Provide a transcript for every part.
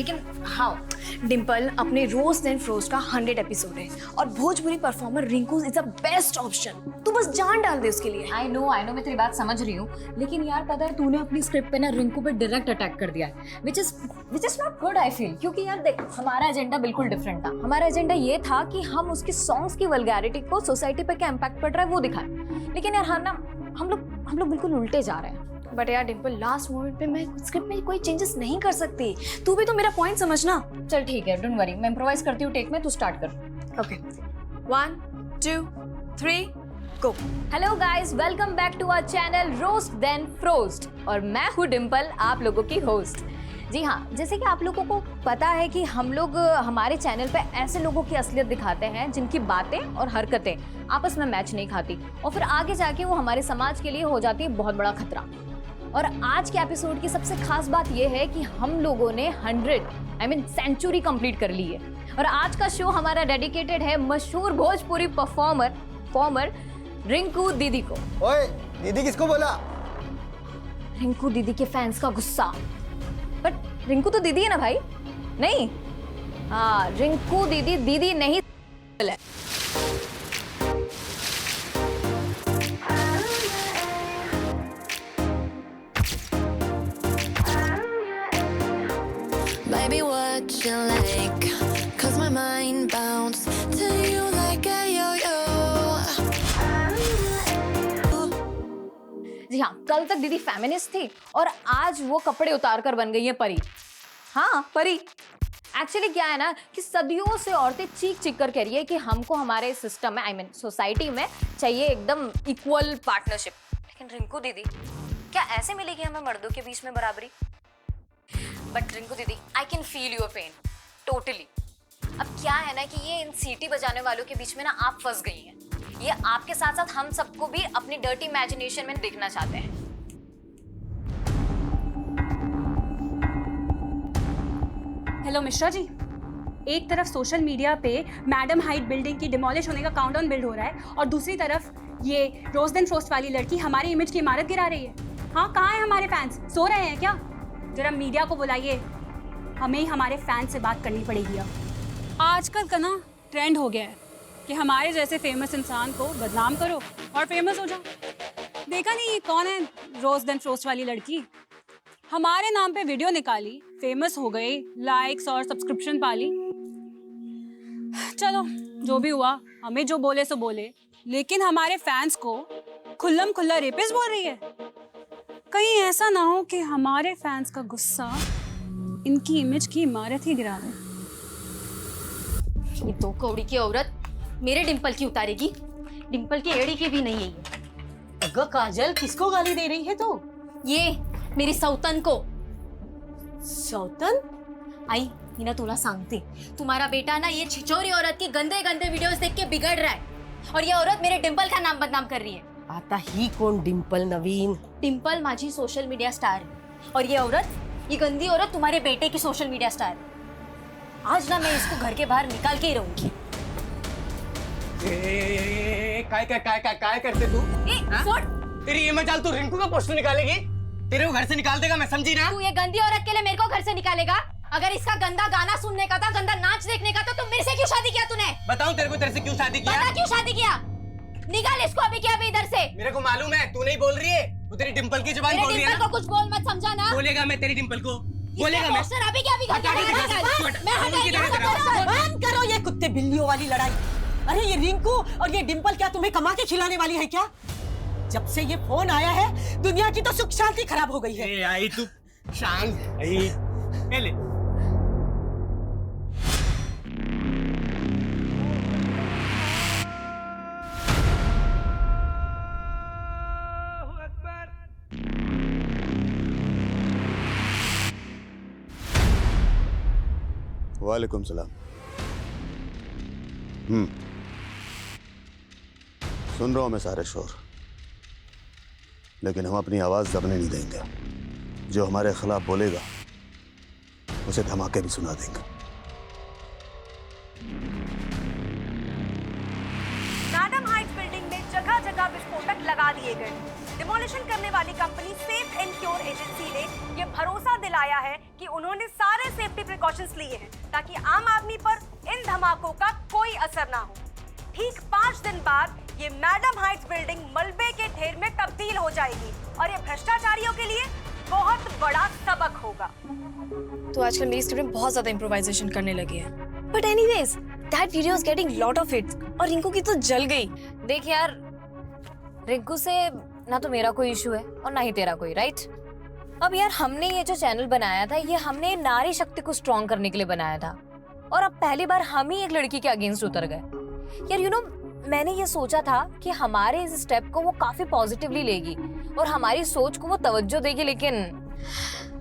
लेकिन हाउ? डिम्पल, अपने रोज then froze का 100 एपिसोड है और Bhojpuri performer Rinku is the best option. तू बस जान डाल दे उसके लिए। आई नो मैं तेरी बात समझ रही हूँ, लेकिन यार पता है तूने अपनी स्क्रिप्ट पे ना रिंकू पे डायरेक्ट अटैक कर दिया है, which is not good I feel. क्योंकि यार देख, हमारा एजेंडा बिल्कुल डिफरेंट था। हमारा एजेंडा ये था कि हम उसकी सॉन्ग्स की वल्गैरिटी को सोसाइटी पे क्या इम्पैक्ट पड़ रहा है वो दिखाएं। लेकिन यार हाँ ना, हम लोग बिल्कुल उल्टे जा रहे हैं। बट यार डिम्पल, लास्ट मोमेंट पे मैं स्क्रिप्ट में कोई चेंजेस नहीं कर सकती। तू भी तो मेरा पॉइंट समझना। चल ठीक है, डोंट वरी, मैं इम्प्रोवाइज करती हूँ टेक में, तू स्टार्ट कर। Okay, 1 2 3 go. Hello guys, welcome back to our channel Roast then Frost और मैं हूँ डिम्पल, आप लोगों की होस्ट। जी हाँ, जैसे कि आप लोगों को पता है कि हम लोग हमारे चैनल पे ऐसे लोगों की असलियत दिखाते हैं जिनकी बातें और हरकतें आपस में मैच नहीं खाती और फिर आगे जाके वो हमारे समाज के लिए हो जाती है बहुत बड़ा खतरा। और आज के एपिसोड की सबसे खास बात यह है कि हम लोगों ने 100 सेंचुरी कंप्लीट कर ली है। और आज का शो हमारा डेडिकेटेड है मशहूर भोजपुरी परफॉर्मर रिंकू दीदी को। ओए, दीदी किसको बोला? रिंकू दीदी के फैंस का गुस्सा। बट रिंकू तो दीदी है ना भाई? नहीं, हाँ, रिंकू दीदी नहीं है। Baby, what you like? 'Cause my mind bounced to you like a yo-yo. जी हाँ, कल तक दीदी फेमिनिस्ट थी और आज वो कपड़े उतार कर बन गई है परी। हाँ, परी। एक्चुअली क्या है ना कि सदियों से औरतें चीख कर कह रही है कि हमको हमारे सिस्टम में सोसाइटी में चाहिए एकदम इक्वल पार्टनरशिप। लेकिन रिंकू दीदी, क्या ऐसे मिलेगी हमें मर्दों के बीच में बराबरी? बट रिंकू दीदी, I can feel your pain totally. अब क्या है ना कि ये इन सीटी बजाने वालों के बीच में ना आप फंस गई हैं। ये आपके साथ साथ हम सबको भी अपनी डर्टी इमेजिनेशन में देखना चाहते हैं। हेलो मिश्रा जी, एक तरफ सोशल मीडिया पे मैडम हाइट बिल्डिंग की डिमोलिश होने का काउंटडाउन बिल्ड हो रहा है और दूसरी तरफ ये रोज देन फ्रोस्ट वाली लड़की हमारी इमेज की इमारत गिरा रही है। हाँ, कहाँ है हमारे फैंस? सो रहे हैं क्या? जरा मीडिया को बुलाइए, हमें ही हमारे फैंस से बात करनी पड़ेगी। अब आजकल का ना ट्रेंड हो गया है कि हमारे जैसे फेमस इंसान को बदनाम करो और फेमस हो जाओ। देखा नहीं ये कौन है रोज देन फ्रोस्ट वाली लड़की? हमारे नाम पे वीडियो निकाली, फेमस हो गई, लाइक्स और सब्सक्रिप्शन पाली। चलो जो भी हुआ, हमें जो बोले सो बोले, लेकिन हमारे फैंस को खुल्लम खुल्ला रेपिस्ट बोल रही है। कहीं ऐसा ना हो कि हमारे फैंस का गुस्सा इनकी इमेज की इमारत ही गिरा दे। ये दो कौड़ी की औरत मेरे डिंपल की उतारेगी, डिंपल की एड़ी की भी नहीं है ये। अगं काजल, किसको गाली दे रही है तू? ये मेरी सौतन को। सौतन? आई ही ना, तुला सांगते, तुम्हारा बेटा ना ये छिचोरी औरत की गंदे गंदे वीडियोस देख के बिगड़ रहा है और ये औरत मेरे डिंपल का नाम बदनाम कर रही है। आता ही कौन डिंपल नवीन? डिंपल माझी सोशल मीडिया स्टार है और ये औरत, ये गंदी औरत तुम्हारे बेटे की सोशल मीडिया स्टार है। आज ना मैं इसको घर के बाहर निकाल के ही रहूंगी। काय करते तू? तेरी ये मजाल तू रिंकू का पोस्टर निकालेगी? तेरे को घर से निकाल देगा, मैं समझी ना? तू ये गंदी औरत के लिए मेरे को घर से निकालेगा? अगर इसका गंदा गाना सुनने का था, गंदा नाच देखने का था, तो मेरे से क्यों शादी किया तूने? बताऊं तेरे से क्यों शादी किया? बता क्यों शादी किया? निकाल इसको अभी क्या, अभी इधर से। मेरे को मालूम है, तू नहीं बोल रही है, तू तेरी डिंपल की जुबान बोल रही है डिंपल ना? को कुछ बोल मत, समझा ना? बोलेगा मैं तेरी डिंपल को, बोलेगा मैं। पोस्टर अभी क्या, अभी घर हटा के दिखा सकती। मैं हटा बंद करो ये कुत्ते बिल्लियों वाली लड़ाई। अरे ये रिंकू और ये डिंपल क्या तुम्हें कमा के खिलाने वाली है क्या? जब से ये फोन आया है, दुनिया की तो सुख शांति खराब हो गई है। ए आई तू शांत आई। ए ले। वालेकुम सलाम। सुन रहा हूं मैं सारे शोर, लेकिन हम अपनी आवाज दबने नहीं देंगे। जो हमारे खिलाफ बोलेगा उसे धमाके भी सुना देंगे। मैडम हाइट बिल्डिंग में जगह जगह विस्फोट विस्फोटक लगा दिए गए। डिमोलिशन करने वाली company safe and cure agency ने ये भरोसा दिलाया है कि उन्होंने सारे सेफ्टी प्रिकॉशंस लिए हैं ताकि आम आदमी पर इन धमाकों का कोई असर ना हो। ठीक 5 दिन बाद ये मैडम हाइट्स बिल्डिंग मलबे के ढेर में तब्दील हो जाएगी और ये भ्रष्टाचारियों के लिए बहुत बड़ा सबक होगा। तो आजकल मेरी स्टूडेंट बहुत ज्यादा इम्प्रोवाइजेशन करने लगी है। But anyways, that video is getting lot of hits और रिंकू की तो जल गई। देख यार, रिंकू से ना तो मेरा कोई इशू है और ना ही तेरा कोई, राइट? अब यार हमने ये जो चैनल बनाया था, ये हमने नारी शक्ति को स्ट्रॉन्ग करने के लिए बनाया था और अब पहली बार हम ही एक लड़की के अगेंस्ट उतर गए। यार यू नो, मैंने ये सोचा था कि हमारे इस स्टेप को वो काफी पॉजिटिवली लेगी और हमारी सोच को वो तवज्जो देगी, लेकिन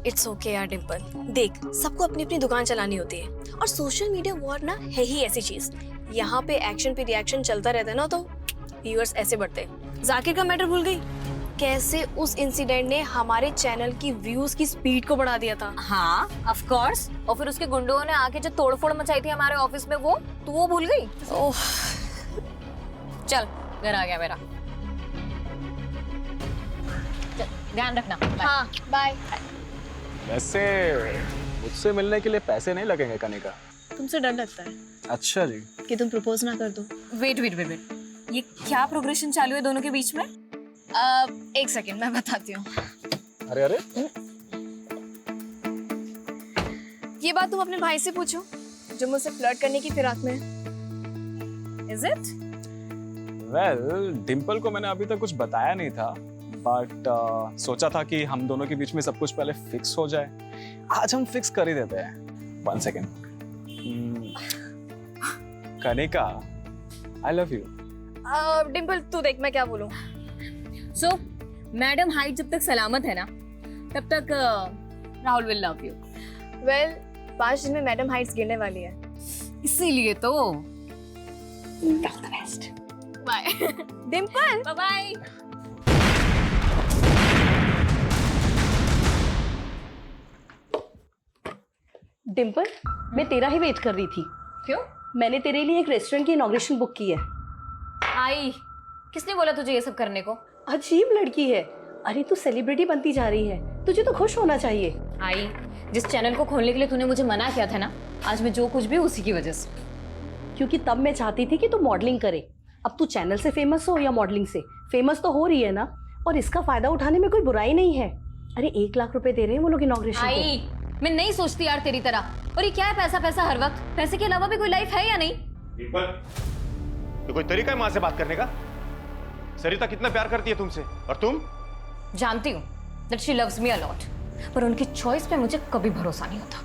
इट्स ओके यार डिम्पल, देख सबको अपनी अपनी दुकान चलानी होती है और सोशल मीडिया वॉर ना है ही ऐसी चीज। यहाँ पे एक्शन पे रिएक्शन चलता रहता है ना, तो व्यूअर्स ऐसे बढ़ते हैं। जाकिर का मैटर भूल गई, कैसे उस इंसिडेंट ने हमारे चैनल की व्यूज की स्पीड को बढ़ा दिया था। हाँ ऑफ कोर्स, और फिर उसके गुंडों ने आके जो तोड़फोड़ मचाई थी हमारे ऑफिस में, वो तू वो भूल गई? ओह, चल घर आ गया मेरा, ध्यान रखना। हाँ बाय। वैसे मुझसे मिलने के लिए पैसे नहीं लगेंगे कनिका? तुमसे डर लगता है अच्छा जी। कि तुम प्रपोज ना कर दो। वेट वेट वेट वेट, ये क्या प्रोग्रेशन चालू है दोनों के बीच में? एक सेकेंड मैं बताती हूँ। अरे अरे, ये बात तुम अपने भाई से पूछो जो मुझसे फ्लर्ट करने की फिराक में है। Is it? वेल डिम्पल को मैंने अभी तक कुछ बताया नहीं था, बट सोचा था कि हम दोनों के बीच में सब कुछ पहले फिक्स हो जाए। आज हम फिक्स कर ही देते हैं। 1 second. Kanika, I love you. Dimple तू देख मैं क्या बोलूं। सो मैडम हाइट जब तक सलामत है ना, तब तक Rahul will love you. Well 5 दिन में मैडम हाइट्स गिरने वाली है, इसीलिए तो bye. Dimple bye bye. Dimple, मैं तेरा ही वेट कर रही थी। क्यों? मैंने तेरे लिए एक रेस्टोरेंट की इनॉग्रेशन बुक की है। आई, किसने बोला तुझे ये सब करने को? अजीब लड़की है। अरे तू सेलिब्रिटी बनती जा रही है, तुझे तो खुश होना चाहिए। आई, जिस चैनल को खोलने के लिए तूने मुझे मना किया था ना, आज मैं जो कुछ भी उसी की वजह से। क्योंकि तब मैं चाहती थी कि तू मॉडलिंग करे। अब तू चैनल से फेमस हो या मॉडलिंग से, फेमस तो हो रही है ना, और इसका फायदा उठाने में कोई बुराई नहीं है। अरे 1 लाख रुपए दे रहे हैं वो लोग इनॉग्रेशन के। आई, मैं नहीं सोचती यार तेरी तरह। और ये क्या है पैसा पैसा हर वक्त? पैसे के अलावा भी कोई लाइफ है या नहीं? तो कोई तरीका है माँ से बात करने का? सरिता कितना प्यार करती है तुमसे, और तुम? जानती हूँ that she loves me a lot, पर उनकी चॉइस पे मुझे कभी भरोसा नहीं होता।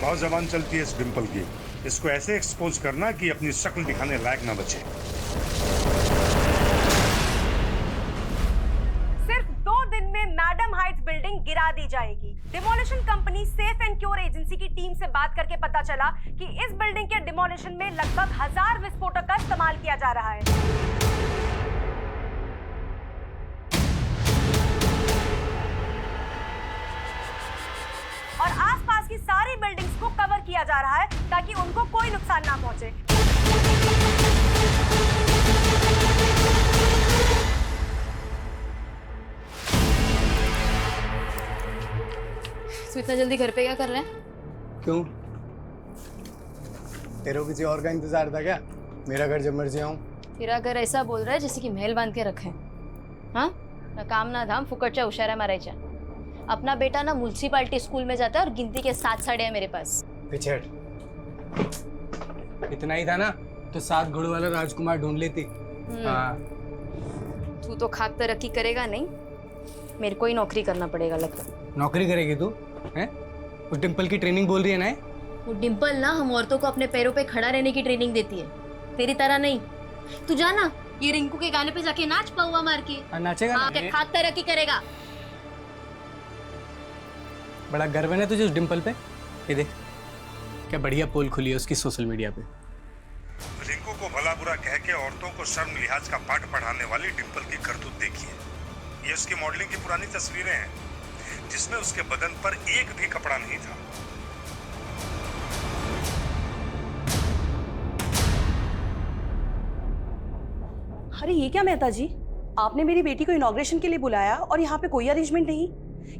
बहुत जबान चलती है इस डिम्पल की। इसको ऐसे एक्सपोज करना कि अपनी शक्ल दिखाने लायक ना बचे। सिर्फ 2 दिन में मैडम हाइट्स बिल्डिंग गिरा दी जाएगी। Demolition company safe and cure agency की टीम से बात करके पता चला कि इस बिल्डिंग के डिमोलिशन में लगभग 1000 विस्फोटक का इस्तेमाल किया जा रहा है। और आसपास की सारी बिल्डिंग्स को कवर किया जा रहा है ताकि उनको कोई नुकसान ना पहुंचे। तो इतना जल्दी घर पे क्या कर रहे हैं? क्यों, तेरे को किसी और का इंतजार था क्या? मेरा घर जब मर्जी आऊं। तेरा घर ऐसा बोल रहा है जैसे कि महल बांध के रखे। हाँ, ना काम ना धाम, फुकटच्या उशारा मारायच्या। अपना बेटा ना म्युनिसिपालिटी स्कूल में जाता है और गिनती के 7 साड़ियां है मेरे पास। पिछड़, इतना ही था ना तो 7 घोड़ों वाला राजकुमार ढूंढ लेती। हाँ। तू तो खाक तरक्की करेगा नहीं, मेरे को ही नौकरी करना पड़ेगा लगता। नौकरी करेगी तू? हैं? उस डिम्पल की ट्रेनिंग बोल रही है ना? वो डिम्पल ना हम औरतों को अपने पैरों पे खड़ा रहने की ट्रेनिंग देती है, तेरी तरह नहीं। तू जाना ये रिंकू के गाने पे जाके नाच पौवा मार के। नाचेगा ना? क्या खाक तरक्की करेगा? बड़ा गर्व है ना तुझे उस डिम्पल पे? ये देख क्या बढ़िया पोल खुली है उसकी सोशल मीडिया पे। रिंकू को भला बुरा कह के औरतों को शर्म लिहाज का पाठ पढ़ाने वाली डिम्पल की करतूत देखिए। ये उसकी मॉडलिंग की पुरानी तस्वीरें हैं। जिसमें उसके बदन पर एक भी कपड़ा नहीं था। अरे ये क्या मेहता जी, आपने मेरी बेटी को इनॉग्रेशन के लिए बुलाया और यहाँ पे कोई अरेंजमेंट नहीं,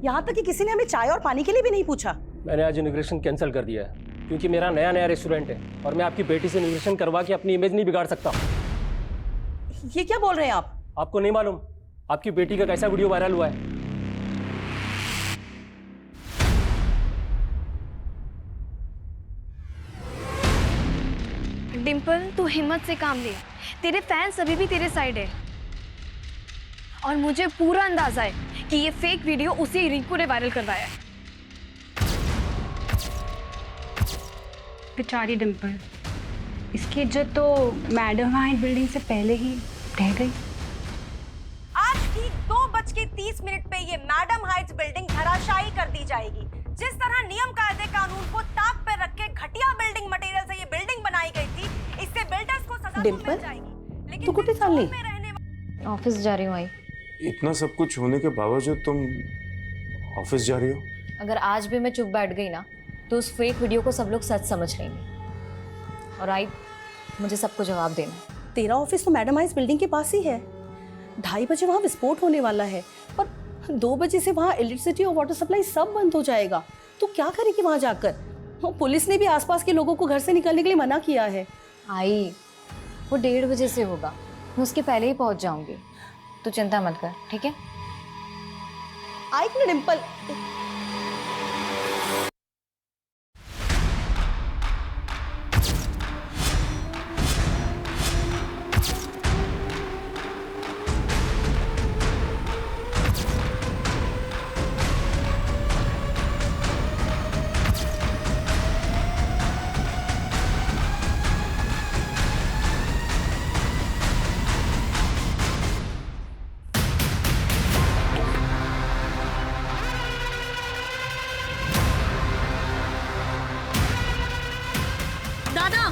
यहाँ तक कि किसी ने हमें चाय और पानी के लिए भी नहीं पूछा। मैंने आज इनॉग्रेशन कैंसिल कर दिया है क्योंकि मेरा नया रेस्टोरेंट है और मैं आपकी बेटी से इनॉग्रेशन करवा के अपनी इमेज नहीं बिगाड़ सकता। ये क्या बोल रहे हैं आप? आपको नहीं मालूम आपकी बेटी का कैसा वीडियो वायरल हुआ है? डिम्पल, तू हिम्मत से काम ले, तेरे फैंस अभी भी तेरे साइड है और मुझे पूरा अंदाजा है कि ये फेक वीडियो उसी रिंकू ने वायरल करवाया है। बेचारी डिम्पल, इसकी इज्जत तो मैडम हाइट बिल्डिंग से पहले ही ढह गई। आज ठीक 2:30 पे ये मैडम हाइट्स बिल्डिंग धराशायी कर दी जाएगी। जिस तरह नियम कायदे कानून को ताक पे रख के घटिया बिल्डिंग मटेरियल से ये बिल्डिंग बनाई गई थी, इससे बिल्डर्स को सजा तो मिल जाएगी। लेकिन तू कुछ साल नहीं ऑफिस जा रही हूँ आई। इतना सब कुछ होने के बावजूद तुम ऑफिस जा रही हो? अगर आज भी मैं चुप बैठ गई ना तो उस फेक वीडियो को सब लोग सच समझ लेंगे और आई मुझे सबको जवाब देना। तेरा ऑफिस तो मैडम हाइट्स बिल्डिंग के पास ही है। 2:30 बजे वहाँ विस्फोट होने वाला है और 2 बजे से वहाँ इलेक्ट्रिसिटी और वाटर सप्लाई सब बंद हो जाएगा। तो क्या करेगी वहाँ जाकर? पुलिस ने भी आसपास के लोगों को घर से निकलने के लिए मना किया है। आई वो 1:30 बजे से होगा, मैं उसके पहले ही पहुँच जाऊँगी, तो चिंता मत कर, ठीक है? आई ना डिम्पल, दादा,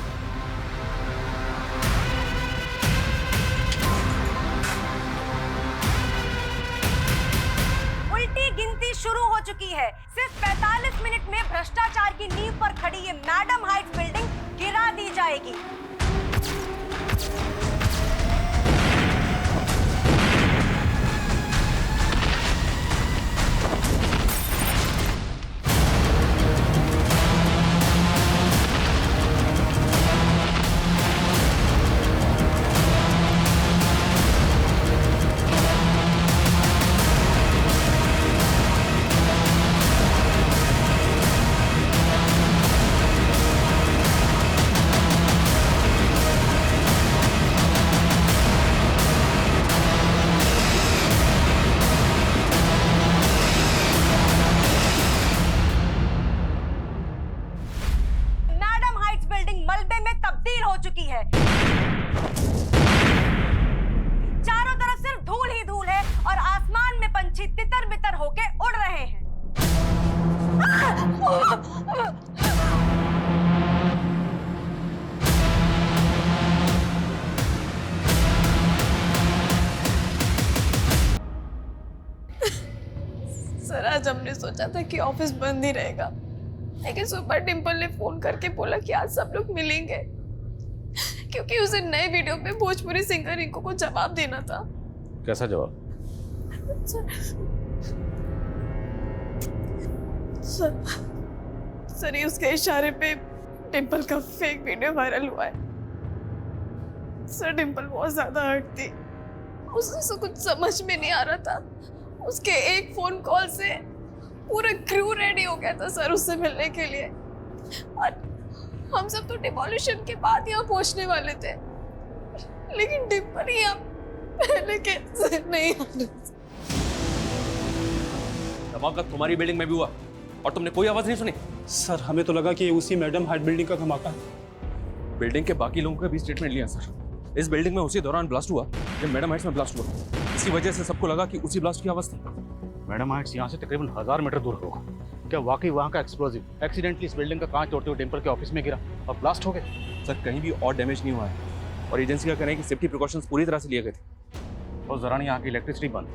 उल्टी गिनती शुरू हो चुकी है। सिर्फ 45 मिनट में भ्रष्टाचार की नींव पर खड़ी ये मैडम हाइट्स बिल्डिंग गिरा दी जाएगी। चारों तरफ सिर्फ धूल ही धूल है और आसमान में पंछी तितर बितर होके उड़ रहे हैं। सर, आज हमने सोचा था कि ऑफिस बंद ही रहेगा, लेकिन सुपर डिम्पल ने फोन करके बोला कि आज सब लोग मिलेंगे क्योंकि उसे नए वीडियो पे भोजपुरी सिंगर रिंकू को जवाब देना था। कैसा जवाब? सर, ये उसके इशारे पे डिम्पल का फेक वीडियो वायरल हुआ है। सर, डिम्पल बहुत ज्यादा हर्ट थी, उसे कुछ समझ में नहीं आ रहा था। उसके एक फोन कॉल से पूरा क्रू रेडी हो गया था सर उससे मिलने के लिए, और हम सब तो डिमोलिशन के बाद यहाँ पहुँचने वाले थे, लेकिन डिम्पल यहाँ पहले कैसे नहीं आ रही। धमाका तुम्हारी बिल्डिंग में भी हुआ और तुमने कोई आवाज नहीं सुनी? सर, हमें तो लगा कि उसी मैडम हाइट बिल्डिंग का धमाका है। बिल्डिंग के बाकी लोगों का भी स्टेटमेंट लिया सर। इस बिल्डिंग में उसी दौरान ब्लास्ट हुआ जब मैडम हाइट्स में ब्लास्ट हुआ। इसी वजह से सबको लगा कि उसी ब्लास्ट की आवाज थी। मैडम हाइट्स यहाँ से तकरीबन 1000 मीटर दूर होगा। क्या वाकई वहाँ का एक्सप्लोजिव एक्सीडेंटली इस बिल्डिंग का कांच तोड़ते हुए डिम्पल के ऑफिस में गिरा और ब्लास्ट हो गए? सर, कहीं भी और डैमेज नहीं हुआ है और एजेंसी का कहना है कि सेफ्टी प्रिकॉशंस पूरी तरह से लिए गए थे। और जरा यहाँ की इलेक्ट्रिसिटी बंद,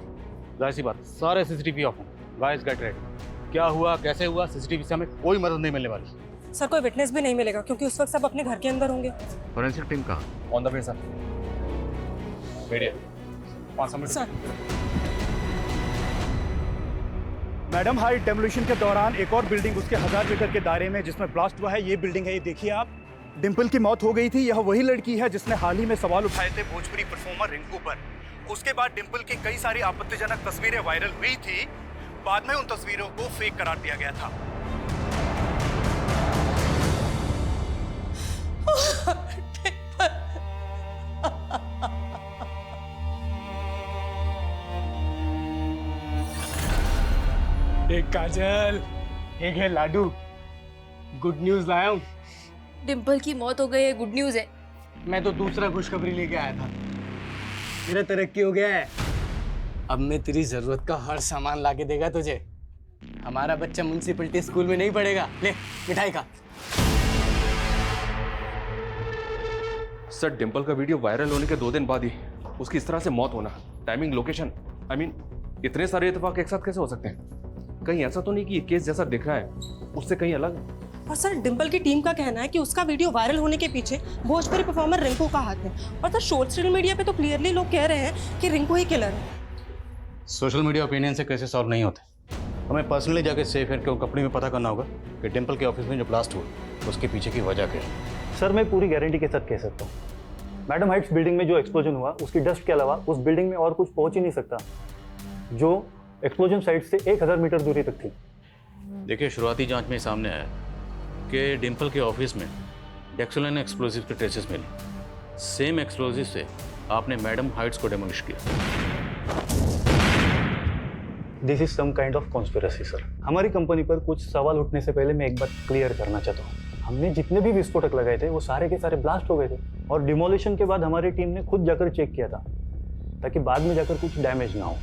जाहिर सी बात सारे CCTV ऑफ हैं। Guys get ready. क्या हुआ, कैसे हुआ, सीसीटीवी से हमें कोई मदद नहीं मिलने वाली। सर कोई विटनेस भी नहीं मिलेगा क्योंकि उस वक्त सब अपने घर के अंदर होंगे। फोरेंसिक टीम कहाँ? On the way sir. Media 5 minute sir. Madam height demolition के दौरान एक और बिल्डिंग उसके 1000 मीटर के दायरे में जिसमें ब्लास्ट हुआ है, ये बिल्डिंग है, ये देखिए आप। डिंपल की मौत हो गई थी। यह वही लड़की है जिसने हाल ही में सवाल उठाए थे भोजपुरी परफॉर्मर रिंकू पर। उसके बाद डिंपल की कई सारी आपत्तिजनक तस्वीरें वायरल हुई थी। बाद में उन तस्वीरों को फेक करार दिया गया था। एक काजल, एक है लाडू। गुड न्यूज लाया हूँ। डिंपल की मौत हो गई है, गुड न्यूज है। मैं तो दूसरा खुशखबरी लेके आया था। मेरा तरक्की हो गया है। अब मैं तेरी जरूरत का हर सामान लाके देगा तुझे। हमारा बच्चा म्युनिसिपैलिटी स्कूल में नहीं पढ़ेगा। ले मिठाई खा। सर, डिंपल का वीडियो वायरल होने के 2 दिन बाद ही उसकी इस तरह से मौत होना, टाइमिंग, लोकेशन, आई मीन इतने सारे इत्तेफाक एक साथ कैसे हो सकते हैं? कहीं ऐसा तो नहीं कि ये केस जैसा दिख रहा है उससे कहीं अलग है? और सर डिंपल की टीम का कहना है कि उसका वीडियो वायरल होने के पीछे भोजपुरी परफॉर्मर रिंकू का हाथ है। और सर सोशल मीडिया पे तो क्लियरली लोग कह रहे हैं कि रिंकू ही किलर है। सोशल मीडिया ओपिनियन से कैसे सॉल्व नहीं होते। हमें पर्सनली जाके सेफ एंड के कंपनी में पता करना होगा कि डिंपल के ऑफिस में जो ब्लास्ट हुआ उसके पीछे की वजह क्या है। सर मैं पूरी गारंटी के साथ कह सकता हूँ, मैडम हाइट्स बिल्डिंग में जो एक्सप्लोजन हुआ उसकी डस्ट के अलावा उस बिल्डिंग में और कुछ पहुंच ही नहीं सकता जो एक्सप्लोजन साइट से 1000 मीटर दूरी तक थी। देखिए, शुरुआती जांच में सामने आया कि डिंपल के ऑफिस में डेक्सोलाइन एक्सप्लोजिव के ट्रेसेस मिले। सेम एक्सप्लोजिव से आपने मैडम हाइट्स को डेमोलिश किया। This is some kind of conspiracy sir. हमारी कंपनी पर कुछ सवाल उठने से पहले मैं एक बात क्लियर करना चाहता हूँ। हमने जितने भी विस्फोटक लगाए थे वो सारे के सारे ब्लास्ट हो गए थे और डिमोलिशन के बाद हमारी टीम ने खुद जाकर चेक किया था ताकि बाद में जाकर कुछ डैमेज ना हो।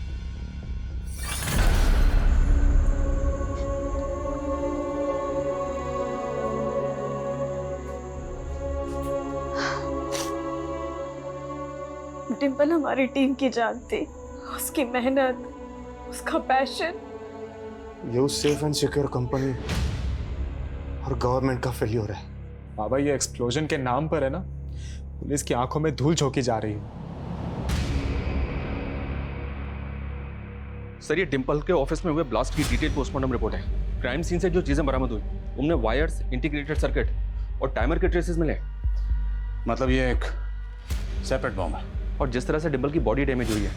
डिंपल हमारी टीम की जान थी, उसकी मेहनत, उसका पैशन। ये सेफ एंड सिक्योर कंपनी और गवर्नमेंट का फेल्योर है। बाबा, ये एक्सप्लोजन के नाम पर है ना, पुलिस की आंखों में धूल झोंकी जा रही है। सर, ये डिंपल के ऑफिस में हुए ब्लास्ट की डिटेल पोस्टमार्टम रिपोर्ट है। क्राइम सीन से जो चीजें बरामद हुई उनमें वायर्स, इंटीग्रेटेड सर्किट और टाइमर के ट्रेसेस मिले। मतलब ये एक सेपरेट बॉम्ब है। और जिस तरह से डिंपल की बॉडी डैमेज हुई है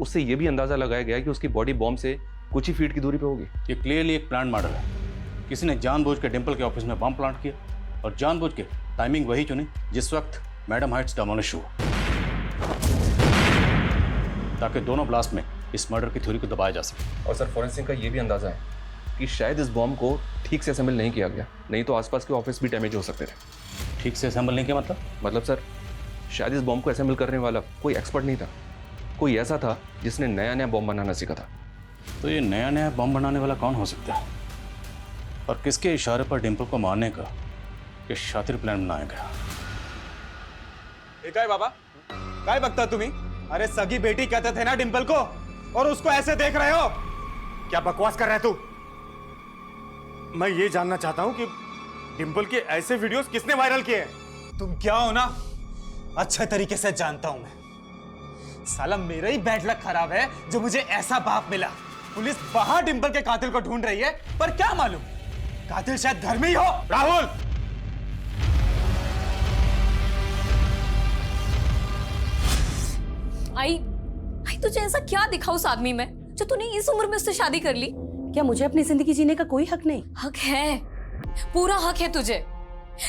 उससे ये भी अंदाजा लगाया गया कि उसकी बॉडी बॉम्ब से कुछ ही फीट की दूरी पे होगी। ये क्लियरली एक प्लान मॉडल है। किसी ने जानबूझ के डिंपल के ऑफिस में बम प्लांट किया और जानबूझ के टाइमिंग वही चुनी जिस वक्त मैडम हाइट्स डेमोलिश हुआ, ताकि दोनों ब्लास्ट में इस मर्डर की थ्योरी को दबाया जा सके। और सर, फॉरेंसिक का ये भी अंदाजा है कि शायद इस बॉम्ब को ठीक से असेंबल नहीं किया गया, नहीं तो आसपास के ऑफिस भी डैमेज हो सकते थे। ठीक से असेंबल नहीं किया मतलब सर, शायद इस बॉम्ब को असेंबल करने वाला कोई एक्सपर्ट नहीं था, कोई ऐसा था जिसने नया नया बॉम्ब बनाना सीखा था। तो ये नया नया बॉम्ब बनाने वाला कौन हो सकता है और किसके इशारे पर डिंपल को मारने का ये शातिर प्लान बनाया गया? काय बाबा, काय बघता तुम्ही? अरे सगी बेटी कहते थे ना डिंपल को, और उसको ऐसे देख रहे हो? क्या बकवास कर रहा है तू? मैं ये जानना चाहता हूं कि डिंपल के ऐसे वीडियोस किसने वायरल किए? तुम क्या हो ना, अच्छे तरीके से जानता हूं मैं। साला मेरा ही बैड लक खराब है जो मुझे ऐसा बाप मिला। पुलिस बाहर डिंपल के कातिल को ढूंढ रही है, पर क्या मालूम कातिल शायद घर में ही हो। राहुल, आई तुझे ऐसा क्या दिखा उस आदमी में जो तूने इस उम्र में उससे शादी कर ली? क्या मुझे अपनी जिंदगी जीने का कोई हक नहीं? हक है, पूरा हक है तुझे,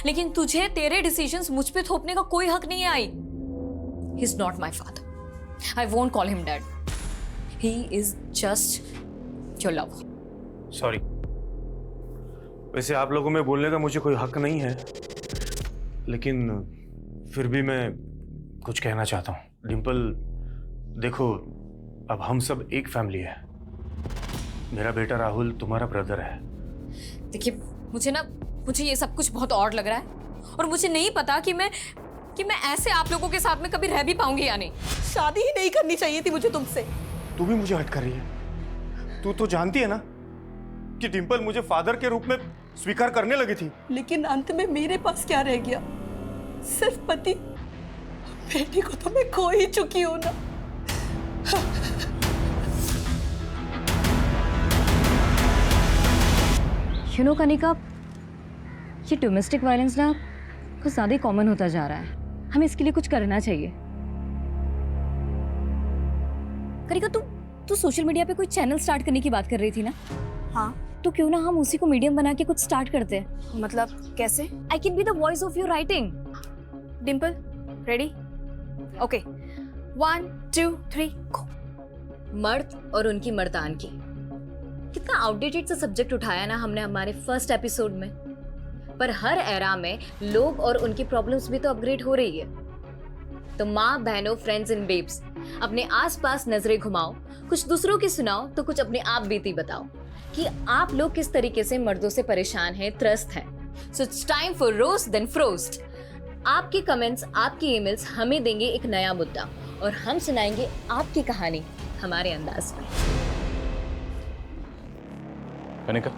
लेकिन तुझे तेरे डिसीजंस मुझ पे थोपने का कोई हक नहीं है। I he is not my father, I won't call him dad, he is just your love. Sorry, वैसे आप लोगों में बोलने का मुझे कोई हक नहीं है, लेकिन फिर भी मैं कुछ कहना चाहता हूँ। डिंपल, देखो, अब हम सब एक फैमिली है। मेरा बेटा राहुल तुम्हारा ब्रदर है। देखिए, मुझे ये सब कुछ बहुत ऑड लग रहा है और मुझे नहीं पता कि मैं ऐसे आप लोगों के साथ में कभी रह भी पाऊंगी या नहीं। शादी ही नहीं करनी चाहिए थी मुझे तुमसे। तू भी मुझे हट कर रही है। तू तो जानती है ना कि डिम्पल मुझे फादर के रूप में स्वीकार करने लगी थी। लेकिन अंत में मेरे पास क्या रह गया? सिर्फ पति। बेटी को तो मैं खो ही चुकी हूं ना। यू नो कनिका, ये डोमेस्टिक वायलेंस ना कुछ ज़्यादा कॉमन होता जा रहा है। हमें इसके लिए कुछ करना चाहिए। कनिका, तू सोशल मीडिया पे कोई चैनल स्टार्ट करने की बात कर रही थी ना? हाँ। तो क्यों ना हम उसी को मीडियम बना के कुछ स्टार्ट करते हैं? मतलब कैसे? I can be the voice of your writing. Dimple, ready? Okay, 1 2 3 गो। मर्द और उनकी मर्दानगी, कितना आउटडेटेड सा सब्जेक्ट उठाया ना हमने हमारे फर्स्ट एपिसोड में। पर हर एरा में लोग और उनकी प्रॉब्लम्स भी तो अपग्रेड हो रही है। तो माँ बहनों, फ्रेंड्स एंड बेब्स, अपने आसपास नजरें घुमाओ, कुछ दूसरों की सुनाओ तो कुछ अपने आप बीती बताओ कि आप लोग किस तरीके से मर्दों से परेशान हैं, त्रस्त हैं। So it's time for roast then frost. आपके कमेंट्स, आपकी ईमेल्स हमें देंगे एक नया मुद्दा और हम सुनाएंगे आपकी कहानी हमारे अंदाज में। कनिका,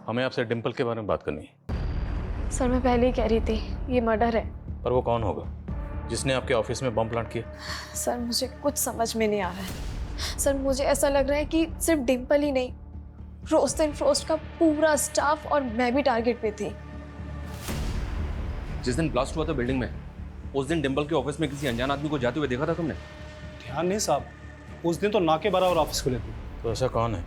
हमें आपसे डिम्पल के बारे में बात करनी है। सर मैं पहले ही कह रही थी, ये मर्डर है। पर वो कौन होगा जिसने आपके ऑफिस में बम प्लांट किया? सर मुझे कुछ समझ में नहीं आ रहा है। सर मुझे ऐसा लग रहा है कि सिर्फ डिम्पल ही नहीं, रोस्ट एंड फ्रोस्ट का पूरा स्टाफ और मैं भी टारगेट पे थी। जिस दिन ब्लास्ट हुआ था बिल्डिंग में, उस दिन डिम्पल के ऑफिस में किसी अनजान आदमी को जाते हुए देखा था तुमने? ध्यान नहीं साहब, उस दिन तो नाके बराबर ऑफिस खुले थे। तो ऐसा कौन है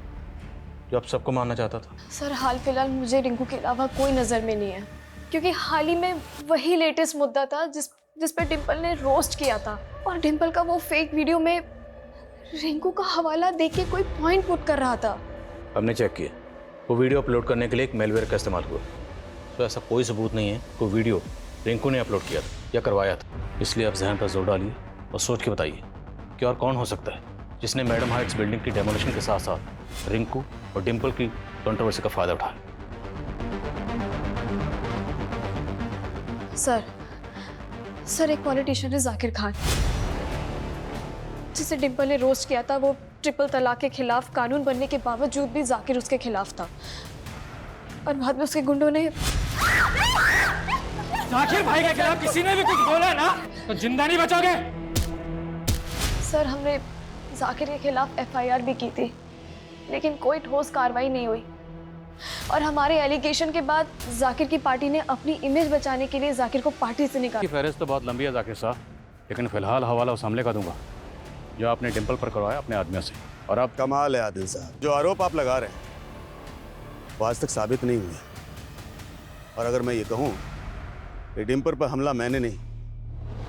जो आप सबको मारना चाहता था? सर हाल फिलहाल मुझे रिंकू के अलावा कोई नज़र में नहीं है, क्योंकि हाल ही में वही लेटेस्ट मुद्दा था जिस पे डिम्पल ने रोस्ट किया था। और डिम्पल का वो फेक वीडियो में रिंकू का हवाला देख के कोई पॉइंट पुट कर रहा था। हमने चेक किया, वो वीडियो अपलोड करने के लिए एक मेलवेयर का इस्तेमाल हुआ। तो ऐसा कोई सबूत नहीं है कि वीडियो रिंकू ने अपलोड किया था या करवाया था। इसलिए आप जहन पर जोर डालिए और सोच के बताइए कि और कौन हो सकता है जिसने मैडम हाइट्स बिल्डिंग की डेमोलिशन के साथ साथ रिंकू और डिम्पल की कंट्रोवर्सी का फायदा उठाया। सर एक पॉलिटिशियन है जाकिर खान, जिसे डिम्पल ने रोस्ट किया था। वो ट्रिपल तलाक के खिलाफ कानून बनने के बावजूद भी जाकिर उसके खिलाफ था, और बाद में उसके गुंडों ने जाकिर भाई के खिलाफ किसी ने भी कुछ बोला ना तो जिंदा नहीं बचोगे। सर हमने जाकिर के खिलाफ एफआईआर भी की थी, लेकिन कोई ठोस कार्रवाई नहीं हुई। और हमारे एलिगेशन के बाद जाकिर की पार्टी ने अपनी इमेज बचाने के लिए जाकिर को पार्टी से निकाला। फहरिस्त तो बहुत लंबी है जाकिर साहब, लेकिन फिलहाल हवाला उस हमले का दूंगा जो आपने डिम्पल पर करवाया अपने आदमियों से। और अब कमाल है आदिल साहब, जो आरोप आप लगा रहे हैं वो आज तक साबित नहीं हुए। और अगर मैं ये कहूँ कि डिम्पल पर हमला मैंने नहीं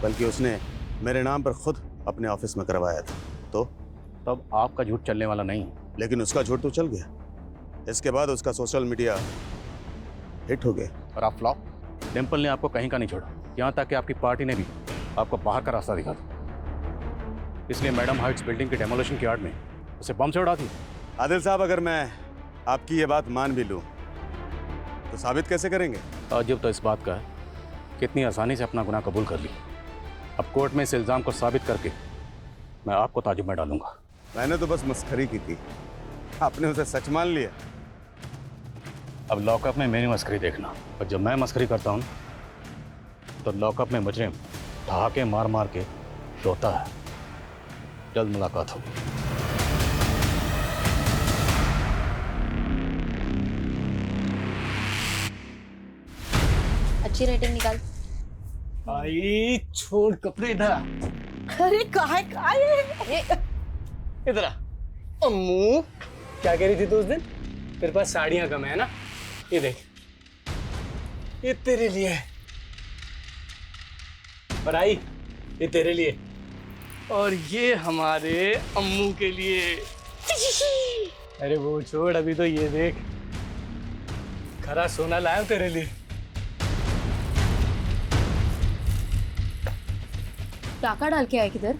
बल्कि उसने मेरे नाम पर खुद अपने ऑफिस में करवाया था, तो तब आपका झूठ चलने वाला नहीं। लेकिन उसका झूठ तो चल गया। इसके बाद उसका सोशल मीडिया हिट हो गया और आप फ्लॉप। डिम्पल ने आपको कहीं का नहीं छोड़ा, यहाँ तक कि आपकी पार्टी ने भी आपको बाहर का रास्ता दिखा था। इसलिए मैडम हाइट्स बिल्डिंग की डेमोलिशन की आड़ में उसे बम से उड़ा दी। आदिल साहब, अगर मैं आपकी ये बात मान भी लूँ तो साबित कैसे करेंगे? ताज्जुब तो इस बात का है कितनी आसानी से अपना गुनाह कबूल कर ली। अब कोर्ट में इस इल्ज़ाम को साबित करके मैं आपको ताज्जुब में डालूंगा। मैंने तो बस मस्खरी की थी, आपने उसे सच मान लिया। अब लॉकअप में मेरी मस्करी देखना, और जब मैं मस्करी करता हूँ तो लॉकअप में मुजरिम ठहाके मार मार के रोता है। जल्द मुलाकात होगी। अच्छी रेटिंग निकाल। भाई छोड़ कपड़े इधर आ। अरे कहाँ है? इधर आ। अम्मू क्या कह रही थी तू उस दिन? तेरे पास साड़ियां कम है ना? ये देख, ये तेरे लिए है। बराई, ये तेरे लिए, और ये हमारे अम्मू के लिए। अरे वो छोड़, अभी तो ये देख, खरा सोना लाया हूं तेरे लिए। टाका डाल के आए किधर?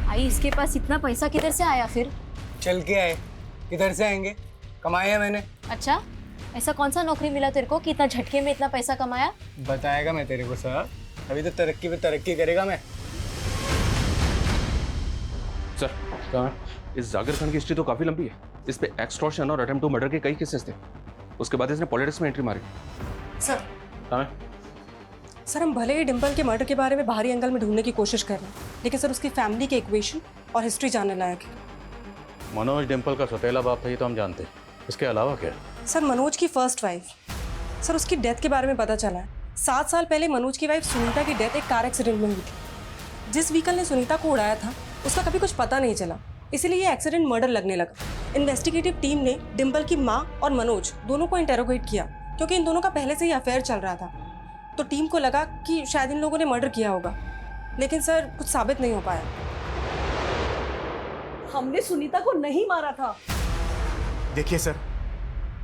आई, इसके पास इतना पैसा किधर से आया फिर? चल के आए। किधर से आएंगे? कमाया मैंने। अच्छा, ऐसा कौन सा नौकरी मिला तेरे को कि इतना झटके में इतना पैसा कमाया? बताएगा मैं तेरे को सर, अभी तो तरक्की पे तरक्की करेगा मैं। सर, इस जाकिर खान की हिस्ट्री तो काफी लंबी है। इस पे एक्सटॉर्शन और अटेम्प्ट टू मर्डर के कई केसेस थे। उसके बाद इसने पॉलिटिक्स में एंट्री मारी। सर हमें सर हम भले ही डिम्पल के मर्डर के बारे में बाहरी एंगल में ढूंढने की कोशिश कर रहे हैं, लेकिन सर उसकी फैमिली के इक्वेशन और हिस्ट्री जानने लायक है। मनोज डिम्पल का सौतेला बाप था, ये तो हम जानते हैं। इसके अलावा क्या? सर मनोज की फर्स्ट वाइफ, सर उसकी डेथ के बारे में पता चला है। 7 साल पहले मनोज की वाइफ सुनीता की डेथ एक कार एक्सीडेंट में हुई थी। जिस व्हीकल ने सुनीता को उड़ाया था उसका कभी कुछ पता नहीं चला, इसीलिए ये एक्सीडेंट मर्डर लगने लगा। इन्वेस्टिगेटिव टीम ने डिम्पल की माँ और मनोज दोनों को इंटेरोगेट किया, क्योंकि इन दोनों का पहले से ही अफेयर चल रहा था। तो टीम को लगा कि शायद इन लोगों ने मर्डर किया होगा, लेकिन सर कुछ साबित नहीं हो पाया। हमने सुनीता को नहीं मारा था। देखिए सर,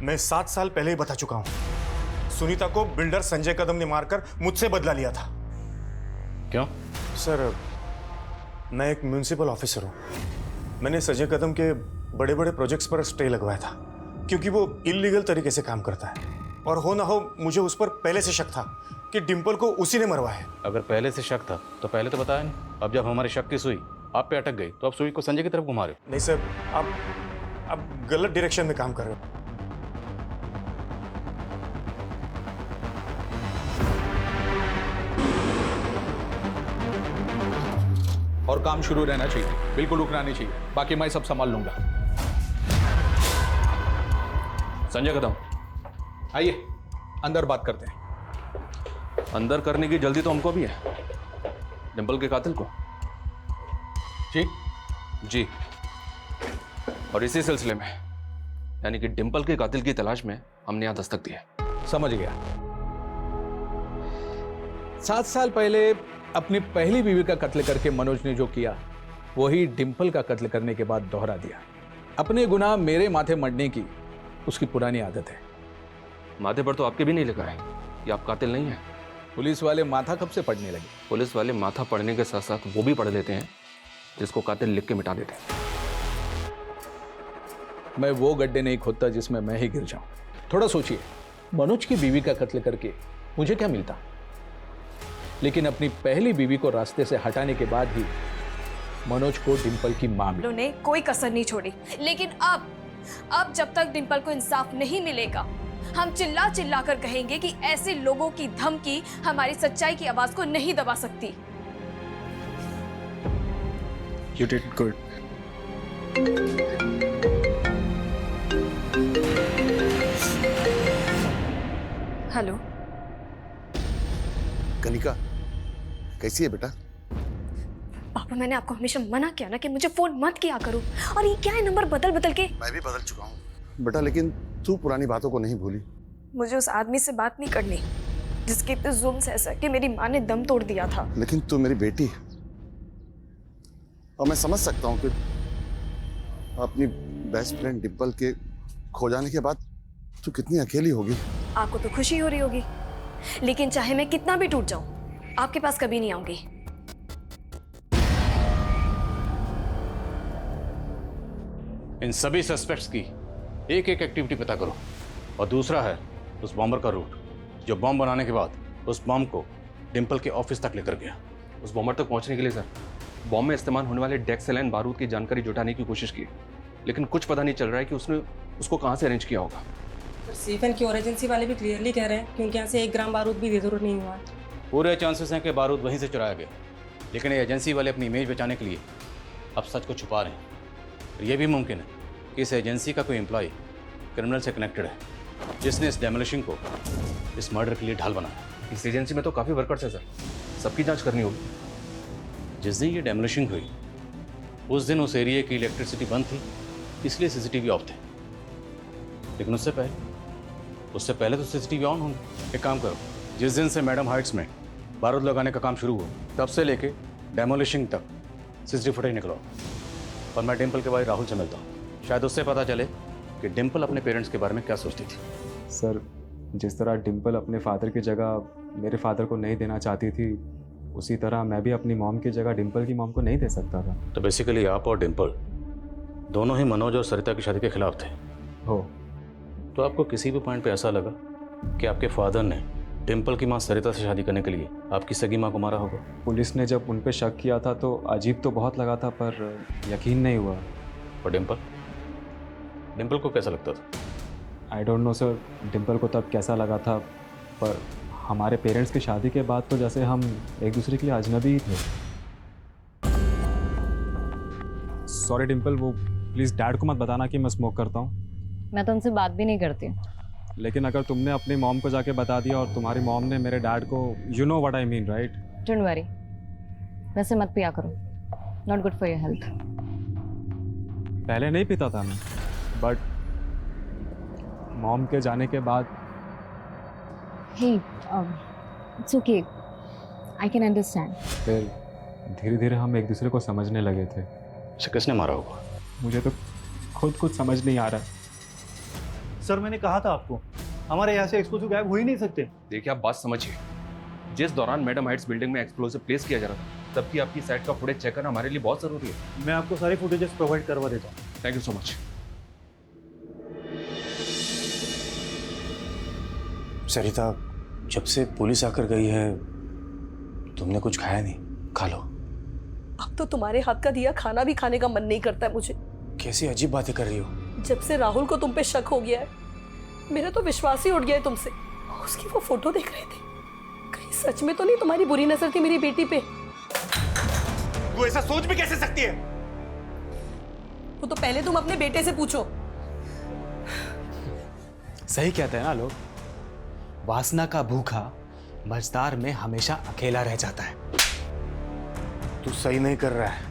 मैं 7 साल पहले ही बता चुका हूं। सुनीता को बिल्डर संजय कदम ने मारकर मुझसे बदला लिया था। क्यों? सर मैं एक म्युनिसिपल ऑफिसर हूं। मैंने संजय कदम के बड़े बड़े प्रोजेक्ट्स पर स्टे लगवाया था, क्योंकि वो इलीगल तरीके से काम करता है। और हो ना हो मुझे उस पर पहले से शक था कि डिम्पल को उसी ने मरवाया है। अगर पहले से शक था तो पहले तो बताया नहीं। अब जब हमारे शक की सुई आप पे अटक गई तो आप सुई को संजय की तरफ घुमा रहे हो। नहीं सर, आप गलत डायरेक्शन में काम कर रहे हो। और काम शुरू रहना चाहिए, बिल्कुल रुकना नहीं चाहिए। बाकी मैं सब संभाल लूंगा। संजय कदम, आइए अंदर बात करते हैं। अंदर करने की जल्दी तो हमको भी है। डिम्पल के कातिल को? जी। और इसी सिलसिले में, यानी कि डिम्पल के कातिल की तलाश में हमने यहां दस्तक दी है। समझ गया। 7 साल पहले अपनी पहली बीवी का कत्ल करके मनोज ने जो किया, वही डिम्पल का कत्ल करने के बाद दोहरा दिया। अपने गुनाह मेरे माथे मढ़ने की उसकी पुरानी आदत है। माथे पर तो आपके भी नहीं लिखा है कि आप कातिल नहीं हैं। पुलिस वाले माथा कब से पढ़ने लगे? पुलिस वाले माथा पढ़ने के साथ साथ वो भी पढ़ लेते हैं जिसको कातिल लिख के मिटा देते हैं। मैं वो गड्ढे नहीं खोदता जिसमें मैं ही गिर जाऊं। थोड़ा सोचिए, मनोज की बीवी का कत्ल करके मुझे क्या मिलता? लेकिन अपनी पहली बीवी को रास्ते से हटाने के बाद ही मनोज को डिम्पल की मां मिली। उन्होंने कोई कसर नहीं छोड़ी। लेकिन अब जब तक डिम्पल को इंसाफ नहीं मिलेगा, हम चिल्ला चिल्ला कर कहेंगे कि ऐसे लोगों की धमकी हमारी सच्चाई की आवाज को नहीं दबा सकती। You did good. Hello Kanika, कैसी है बेटा? पापा, मैंने आपको हमेशा मना किया ना कि मुझे फोन मत किया करो, और ये क्या है नंबर बदल बदल के। मैं भी बदल चुका हूँ बेटा, लेकिन तू पुरानी बातों को नहीं भूली। मुझे उस आदमी से बात नहीं करनी जिसके इतने जुल्म से ऐसा कि मेरी माँ ने दम तोड़ दिया था। लेकिन तू मेरी बेटी है, और मैं समझ सकता हूँ कि अपनी बेस्ट फ्रेंड डिम्पल के खो जाने के बाद तू कितनी अकेली होगी। आपको तो खुशी हो रही होगी, लेकिन चाहे मैं कितना भी टूट जाऊं, आपके पास कभी नहीं आऊंगी। इन सभी सस्पेक्ट्स की एक एक एक्टिविटी पता करो, और दूसरा है उस बॉम्बर का रूट जो बॉम्ब बनाने के बाद उस बॉम्ब को डिम्पल के ऑफिस तक लेकर गया। उस बॉम्बर तक पहुंचने के लिए सर बॉम्ब में इस्तेमाल होने वाले डेक्सेलाइन बारूद की जानकारी जुटाने की कोशिश की, लेकिन कुछ पता नहीं चल रहा है कि उसने उसको कहां से अरेंज किया होगा। सेफ एंड क्योर एजेंसी वाले भी क्लियरली कह रहे हैं क्योंकि यहाँ से 1 ग्राम बारूद भी इधर नहीं हुआ। पूरे चांसेस हैं कि बारूद वहीं से चुराया गया, लेकिन ये एजेंसी वाले अपनी इमेज बचाने के लिए अब सच को छुपा रहे हैं। और ये भी मुमकिन है कि इस एजेंसी का कोई एम्प्लॉय क्रिमिनल से कनेक्टेड है, जिसने इस डेमोलिशिंग को इस मर्डर के लिए ढाल बनाया। इस एजेंसी में तो काफ़ी वर्कर्स हैं सर, सबकी जांच करनी होगी। जिस दिन ये डेमोलिशिंग हुई उस दिन उस एरिया की इलेक्ट्रिसिटी बंद थी, इसलिए सीसीटीवी ऑफ थे। लेकिन उससे पहले तो सीसीटीवी ऑन होंगे। एक काम करो, जिस दिन से मैडम हाइट्स में बारूद लगाने का काम शुरू हुआ तब से लेके डेमोलिशिंग तक सीसीटीवी फुटेज निकलो, और मैं डिम्पल के भाई राहुल से मिलता हूँ। शायद उससे पता चले कि डिम्पल अपने पेरेंट्स के बारे में क्या सोचती थी। सर, जिस तरह डिम्पल अपने फादर की जगह मेरे फादर को नहीं देना चाहती थी, उसी तरह मैं भी अपनी मॉम की जगह डिम्पल की मॉम को नहीं दे सकता था। तो बेसिकली आप और डिम्पल दोनों ही मनोज और सरिता की शादी के खिलाफ थे। हो तो आपको किसी भी पॉइंट पे ऐसा लगा कि आपके फादर ने डिम्पल की मां सरिता से शादी करने के लिए आपकी सगी मां को मारा होगा? पुलिस ने जब उन पे शक किया था तो अजीब तो बहुत लगा था, पर यकीन नहीं हुआ। और डिम्पल? डिम्पल को कैसा लगता था? I don't know sir, Dimple को तब कैसा लगा था, पर हमारे पेरेंट्स की शादी के बाद तो जैसे हम एक दूसरे के लिए अजनबी ही थे। सॉरी डिम्पल, वो प्लीज़ डैड को मत बताना कि मैं स्मोक करता हूँ। मैं तो उनसे बात भी नहीं करती। लेकिन अगर तुमने अपनी मॉम को जाके बता दिया और तुम्हारी मॉम ने मेरे डैड को, you know what I mean right? Don't worry, वैसे मत पिया करो, not good for your health. पहले नहीं पीता था मैं, बट मॉम के जाने के बाद hey it's okay, I can understand. फिर धीरे धीरे हम एक दूसरे को समझने लगे थे। उसे किसने मारा होगा? मुझे तो खुद कुछ समझ नहीं आ रहा। सर मैंने कहा था आपको, हमारे यहाँ से एक्सप्लोसिव गायब हो ही नहीं सकते। देखिए आप बात समझिए, जिस दौरान मैडम हाइट्स बिल्डिंग में एक्सप्लोसिव प्लेस किया जा रहा था, तब की आपकी साइट का फुटेज चेक करना हमारे लिए बहुत जरूरी है। मैं आपको सारी फुटेजेस प्रोवाइड करवा देता हूँ। Thank you so much. Sarita, जब से पुलिस आकर गई है तुमने कुछ खाया नहीं, खा लो। अब तो तुम्हारे हाथ का दिया खाना भी खाने का मन नहीं करता है मुझे। कैसी अजीब बातें कर रही हो। जब से राहुल को तुम पे शक हो गया है, मेरा तो विश्वास ही उठ गया है तुमसे। उसकी वो फोटो देख रहे थे, कहीं सच में तो नहीं तुम्हारी बुरी नजर थी मेरी बेटी पे? तू ऐसा सोच भी कैसे सकती है? वो तो पहले तुम अपने बेटे से पूछो। सही कहते हैं ना लोग, वासना का भूखा मझदार में हमेशा अकेला रह जाता है। तू सही नहीं कर रहा है।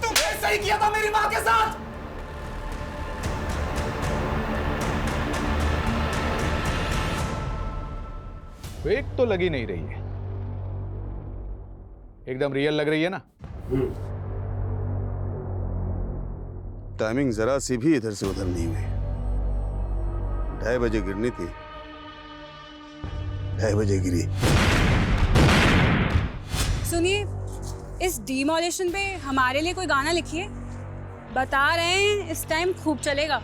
तुमने सही किया था मेरी माँ के साथ। फेक तो लगी नहीं रही है, एकदम रियल लग रही है ना? टाइमिंग जरा सी भी इधर से उधर नहीं हुई। 2:30 बजे गिरनी थी, 2:30 बजे गिरी। सुनिए, इस डिमोलिशन पे हमारे लिए कोई गाना लिखिए, बता रहे हैं इस टाइम खूब चलेगा।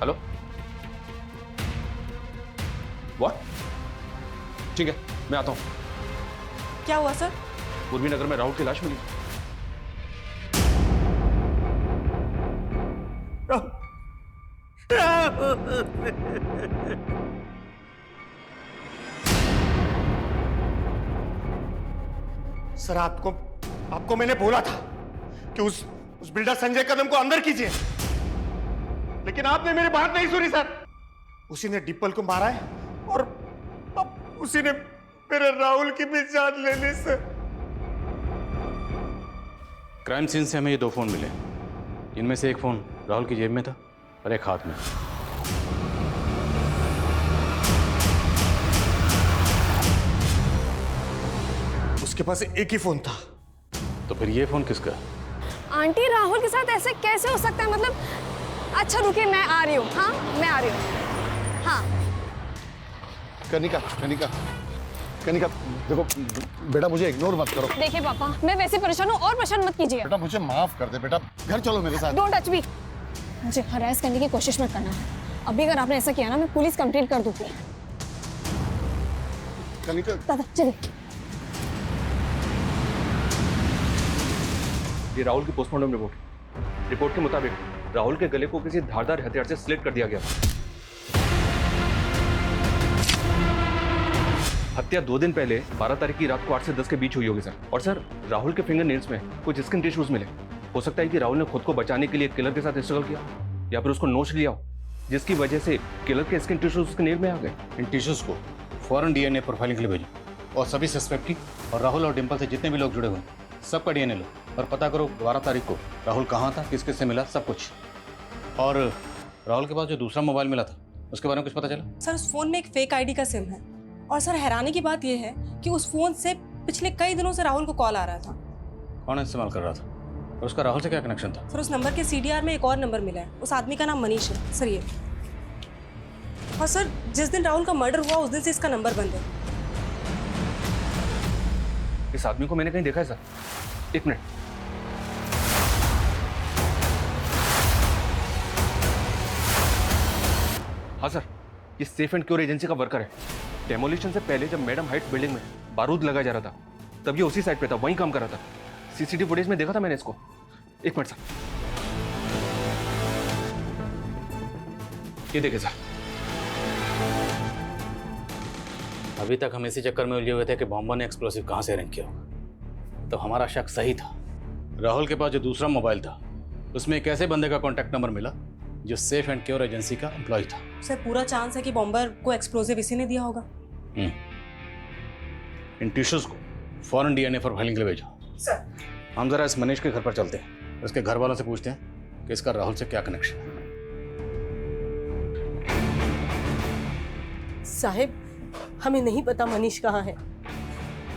Hello, what? ठीक है, मैं आता हूँ। क्या हुआ सर? पूर्वी नगर में राहुल की लाश मिली। सर आपको मैंने बोला था कि उस बिल्डर संजय कदम को अंदर कीजिए, लेकिन आपने मेरी बात नहीं सुनी सर। उसी ने डिम्पल को मारा है और अब उसी ने मेरे राहुल की भी जान ले ली सर। क्राइम सीन से हमें ये 2 फोन मिले, इनमें से एक फोन राहुल की जेब में था और एक हाथ में। उसके पास एक ही फोन था। तो फिर ये फोन किसका? आंटी, राहुल के साथ ऐसे कैसे हो सकता है? मतलब अच्छा रुकिए, मैं आ रही हूँ। हाँ, मैं आ रही हूँ। हाँ कनिका कनिका कनिका, देखो बेटा, मुझे इग्नोर मत करो। देखिए पापा, मैं वैसे परेशान हूँ और परेशान मत कीजिए। बेटा मुझे माफ कर दे बेटा, घर चलो मेरे साथ। Don't touch me. मुझे हरास करने की कोशिश मत करना है। अभी अगर आपने ऐसा किया ना, मैं पुलिस कंप्लेंट कर दूंगी। कनिका दादा चलिए। ये राहुल की पोस्टमार्टम रिपोर्ट के मुताबिक राहुल के गले को किसी धारदार हथियार से स्लिट कर दिया गया। हत्या 2 दिन पहले 12 तारीख की रात को 8 से 10 के बीच हुई होगी सर। और सर, राहुल के फिंगर नेल्स में कुछ स्किन टिश्यूज मिले। हो सकता है कि राहुल ने खुद को बचाने के लिए किलर के साथ स्ट्रगल किया या फिर उसको नोच लिया हो, जिसकी वजह से किलर के स्किन टिश्यूज उसके नेल में आ गए। इन टिश्यूज को फौरन डीएनए प्रोफाइलिंग के लिए भेजो और सभी सस्पेक्ट की और राहुल और डिम्पल से जितने भी लोग जुड़े हुए हैं सबका डीएनए लो और पता करो 12 तारीख को राहुल कहाँ था, किस किस से मिला, सब कुछ। और राहुल के पास जो दूसरा मोबाइल मिला था उसके बारे में कुछ पता चला? सर उस फोन में एक फेक आईडी का सिम है और सर हैरानी की बात यह है कि उस फोन से पिछले कई दिनों से राहुल को कॉल आ रहा था। कौन इस्तेमाल कर रहा था और उसका राहुल से क्या कनेक्शन था? सर उस नंबर के सीडीआर में एक और नंबर मिला है, उस आदमी का नाम मनीष है सर ये। और सर जिस दिन राहुल का मर्डर हुआ उस दिन से इसका नंबर बंद है। इस आदमी को मैंने कहीं देखा है सर। एक मिनट। हाँ सर, ये सेफ एंड क्योर एजेंसी का वर्कर है। डेमोलिशन से पहले जब मैडम हाइट्स बिल्डिंग में बारूद लगाया जा रहा था तब ये उसी साइड पे था, वहीं काम कर रहा था। सीसीटीवी फुटेज में देखा था मैंने इसको। एक मिनट सर, ये देखे सर। अभी तक हम इसी चक्कर में उलझे हुए थे कि बॉम्बर ने एक्सप्लोसिव कहाँ से अरेंज किया होगा। तो हमारा शक सही था। राहुल के पास जो दूसरा मोबाइल था उसमें एक ऐसे बंदे का कॉन्टैक्ट नंबर मिला जो सेफ एंड क्योर एजेंसी का एम्प्लॉय था। सर पूरा चांस है कि बॉम्बर को एक्सप्लोसिव इसी ने दिया होगा। इन टिश्यूज को फॉरेन डीएनए फॉर फाइलिंग के लिए भेजो। सर हम जरा इस मनीष के घर पर चलते हैं, उसके घर वालों से पूछते हैं कि इसका राहुल से क्या कनेक्शन है। साहब हमें नहीं पता मनीष कहाँ है।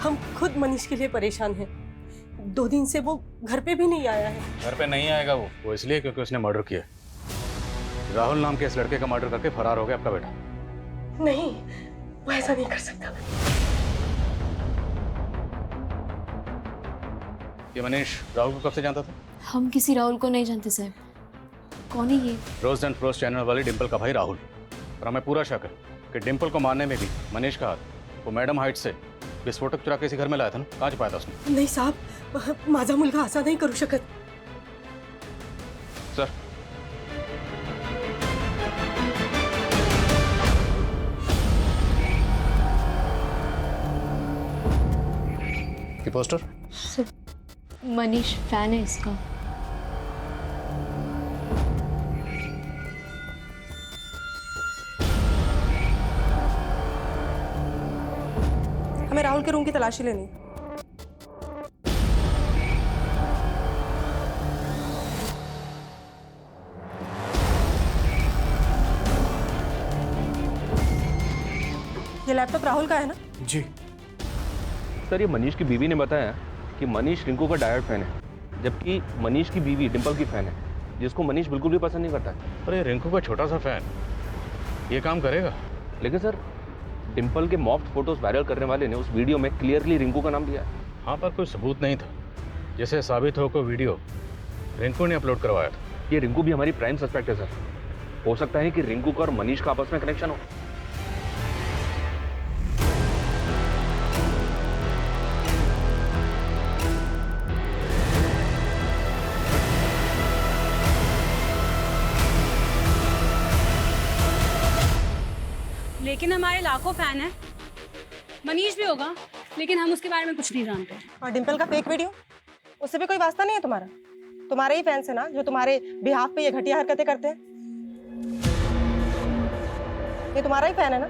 हम खुद मनीष के लिए परेशान हैं। 2 दिन से वो घर पे भी नहीं आया है। घर पे नहीं आएगा वो इसलिए क्योंकि उसने मर्डर किया। राहुल नाम के इस लड़के का मर्डर करके फरार हो गया आपका बेटा। नहीं, वो ऐसा नहीं कर सकता। ये मनीष राहुल को कब से जानता था? हम किसी राहुल को नहीं जानते साहब। कौन है ये? रोज एंड फ्रोस्ट चैनल वाली डिम्पल का भाई राहुल। और हमें पूरा शक है कि डिम्पल को मारने में भी मनीष का हाथ। वो मैडम हाइट से विस्फोटक चुरा के इसी घर में लाया था ना, कहाँ छुपाया था उसने? नहीं साहब, माझा मुलगा असा नहीं करू शकत। सर ये पोस्टर? सर मनीष फैन है इसका। हमें राहुल के रूम की तलाशी लेनी है। ये लैपटॉप राहुल का है ना? जी सर, ये मनीष की बीवी ने बताया कि मनीष रिंकू का डायरेक्ट फैन है, जबकि मनीष की बीवी डिम्पल की फैन है, जिसको मनीष बिल्कुल भी पसंद नहीं करता है। अरे रिंकू का छोटा सा फैन ये काम करेगा? लेकिन सर, डिम्पल के मॉफ्ड फोटोज वायरल करने वाले ने उस वीडियो में क्लियरली रिंकू का नाम दिया है। हाँ, पर कोई सबूत नहीं था जिसे साबित हो कोई वीडियो रिंकू ने अपलोड करवाया था। ये रिंकू भी हमारी प्राइम सस्पेक्ट है सर। हो सकता है कि रिंकू का और मनीष का आपस में कनेक्शन हो। लेकिन हमारे लाखों फैन हैं। मनीष भी होगा, लेकिन हम उसके बारे में कुछ नहीं जानते। और डिम्पल का फेक वीडियो, उससे भी कोई वास्ता नहीं है तुम्हारा? तुम्हारे ही फैंस है ना जो तुम्हारे बिहाफ पे ये घटिया हरकतें करते हैं। ये तुम्हारा ही फैन है ना?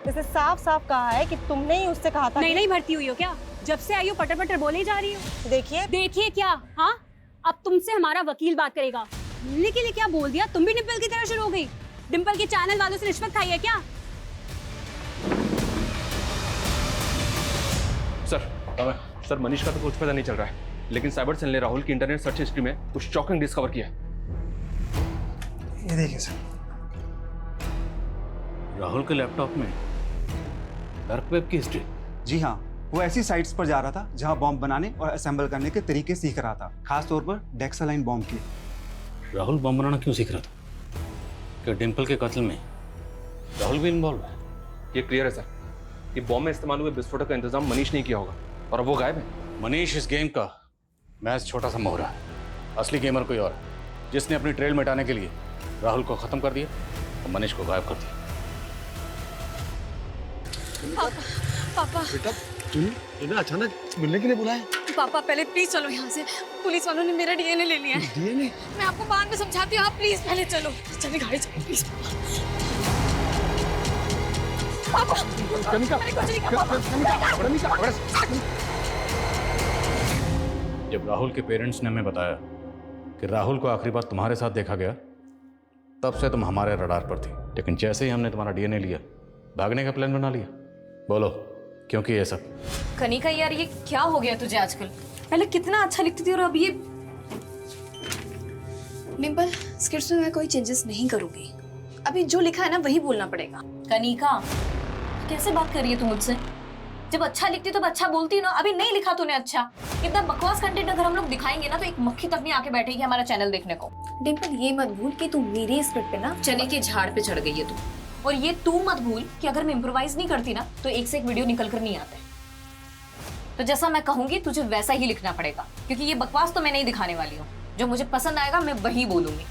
इसने साफ साफ कहा है कि तुमने ही उससे कहा था। नहीं भर्ती हुई हो क्या? जब से आई हो पटर पटर बोले ही जा रही हो। देखिए क्या? हाँ, अब तुमसे हमारा वकील बात करेगा। मिलने के लिए क्या बोल दिया? तुम भी डिम्पल की तरह शुरू हो गई। डिम्पल के चैनल वालों से रिश्वत खाई है क्या? सर मनीष का तो कुछ पता नहीं चल रहा है, लेकिन साइबर सेल ने राहुल की इंटरनेट सर्च हिस्ट्री में कुछ शॉकिंग डिस्कवर किया है। ये देखिए सर, राहुल के लैपटॉप में डार्क वेब की हिस्ट्री। जी हाँ, वो ऐसी साइट्स पर जा रहा था जहां बॉम्ब बनाने और असेंबल करने के तरीके सीख रहा था, खास तौर पर डेक्सालाइन बॉम्ब की। राहुल बॉम्ब बनाना क्यों सीख रहा था? क्या डिम्पल के कत्ल में राहुल भी इन्वॉल्व है? ये क्लियर है सर कि बॉम्ब में इस्तेमाल हुए विस्फोटक का इंतजाम मनीष ने किया होगा और अब वो गायब है। मनीष इस गेम का मैच छोटा सा मोहरा है। असली गेमर कोई और है, जिसने अपनी ट्रेल मिटाने के लिए राहुल को खत्म कर दिया और मनीष को गायब कर दिया। पापा बेटा तुम्हें अचानक मिलने के लिए बुलाया? पापा पहले प्लीज चलो यहाँ से। पुलिस वालों ने मेरा डीएनए ले लिया है। डीएनए? मैं आपको बाद में समझाती हूँ, आप प्लीज पहले चलो। चलिए गाड़ी चलो प्लीज। पापा जब राहुल के पेरेंट्स ने हमें बताया कि राहुल को आखिरी बार तुम्हारे साथ देखा गया, तब से तुम हमारे रडार पर थी। लेकिन जैसे ही हमने तुम्हारा डीएनए लिया, भागने का प्लान बना लिया। बोलो क्योंकि ये सब? कनिका यार, ये क्या हो गया तुझे आजकल? पहले कितना अच्छा लिखती थी और अब ये। डिम्पल, स्क्रिप्ट में मैं कोई चेंजेस नहीं करूंगी। अभी जो लिखा है ना वही बोलना पड़ेगा। कनिका, कैसे बात कर रही है तू मुझसे? जब अच्छा लिखती तो अच्छा बोलती ना। अभी नहीं लिखा तूने अच्छा। इतना बकवास कंटेंट अगर हम लोग दिखाएंगे ना तो एक मक्खी तक नहीं आके बैठेगी हमारा चैनल देखने को। डिम्पल, ये मत भूल कि तू मेरे स्क्रिप्ट पे ना चने के झाड़ पे चढ़ गई है तू। और ये तू मत भूल कि अगर मैं इम्प्रोवाइज नहीं करती ना तो एक से एक वीडियो निकल कर नहीं आते। तो जैसा मैं कहूंगी तुझे वैसा ही लिखना पड़ेगा, क्योंकि ये बकवास तो मैं नहीं दिखाने वाली हूँ। जो मुझे पसंद आएगा मैं वही बोलूंगी।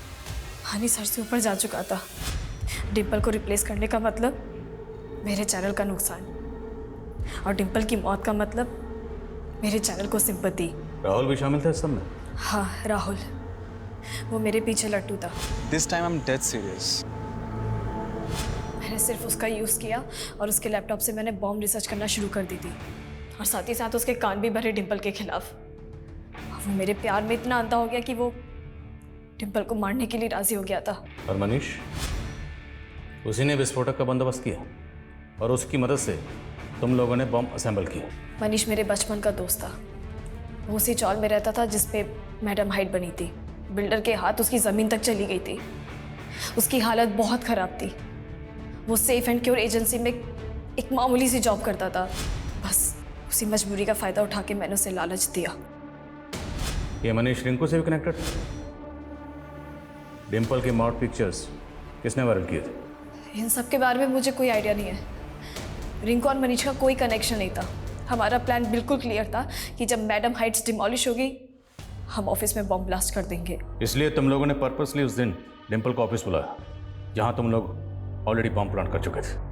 हनी सर से ऊपर जा चुका था। डिम्पल को रिप्लेस करने का मतलब मेरे चैनल का नुकसान, और डिम्पल की मौत का मतलब मेरे चैनल को सिंपैथी। राहुल भी शामिल था इस सब में? हाँ राहुल, वो मेरे पीछे लट्टू था। This time I am dead serious. मैंने सिर्फ उसका यूज़ किया और उसके लैपटॉप से मैंने बॉम्ब रिसर्च करना शुरू कर दी थी, और साथ ही साथ उसके कान भी भरे डिम्पल के खिलाफ। वो मेरे प्यार में इतना अंधा हो गया कि वो डिम्पल को मारने के लिए राजी हो गया था। और मनीष, उसी ने विस्फोटक का बंदोबस्त किया और उसकी मदद से तुम लोगों ने बम असेंबल किया। मनीष मेरे बचपन का दोस्त था। वो उसी चौल में रहता था जिस पे मैडम हाइट बनी थी। बिल्डर के हाथ उसकी ज़मीन तक चली गई थी। उसकी हालत बहुत ख़राब थी। वो सेफ एंड क्योर एजेंसी में एक मामूली सी जॉब करता था। बस उसी मजबूरी का फ़ायदा उठा के मैंने उसे लालच दिया। ये मनीष रिंकू से भी कनेक्टेड था? डिम्पल के मॉड पिक्चर्स किसने वायरल किए थे? इन सब के बारे में मुझे कोई आइडिया नहीं है। रिंकू और मनीष का कोई कनेक्शन नहीं था। हमारा प्लान बिल्कुल क्लियर था कि जब मैडम हाइट्स डिमोलिश होगी हम ऑफिस में बॉम्ब ब्लास्ट कर देंगे। इसलिए तुम लोगों ने पर्पसली उस दिन डिम्पल को ऑफिस बुलाया जहां तुम लोग ऑलरेडी बॉम्ब प्लांट कर चुके थे।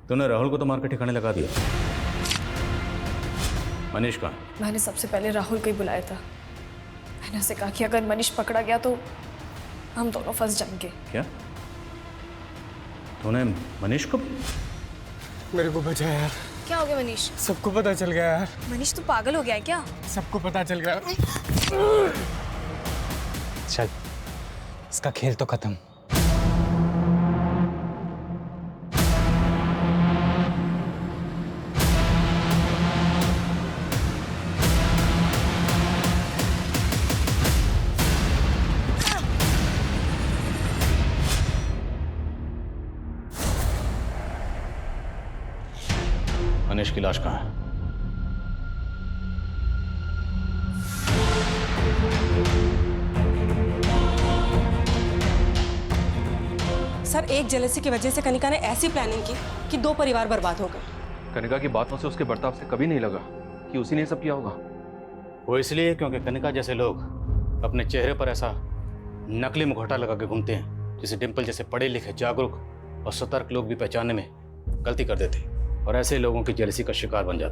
तूने राहुल को तो मार के ठिकाने लगा दिया। मनीष कहाँ? मैंने सबसे पहले राहुल को ही बुलाया था। मैंने उसे कहा कि अगर मनीष पकड़ा गया तो हम दोनों फंस जाएंगे। क्या तूने मनीष को? मेरे को बचा यार। क्या हो गया मनीष? सबको पता चल गया यार। मनीष तू पागल हो गया है क्या? सबको पता चल गया। चल, इसका खेल तो खत्म। मनीष की लाश कहाँ है? सर, एक जेलसी की वजह से कनिका ने ऐसी प्लानिंग की कि 2 परिवार बर्बाद हो गए। कनिका की बातों से, उसके बर्ताव से कभी नहीं लगा कि उसी ने सब किया होगा। वो इसलिए क्योंकि कनिका जैसे लोग अपने चेहरे पर ऐसा नकली मुखौटा लगा के घूमते हैं जिसे डिम्पल जैसे पढ़े लिखे, जागरूक और सतर्क लोग भी पहचानने में गलती कर देते और ऐसे लोगों की जेलसी का शिकार बन जाते।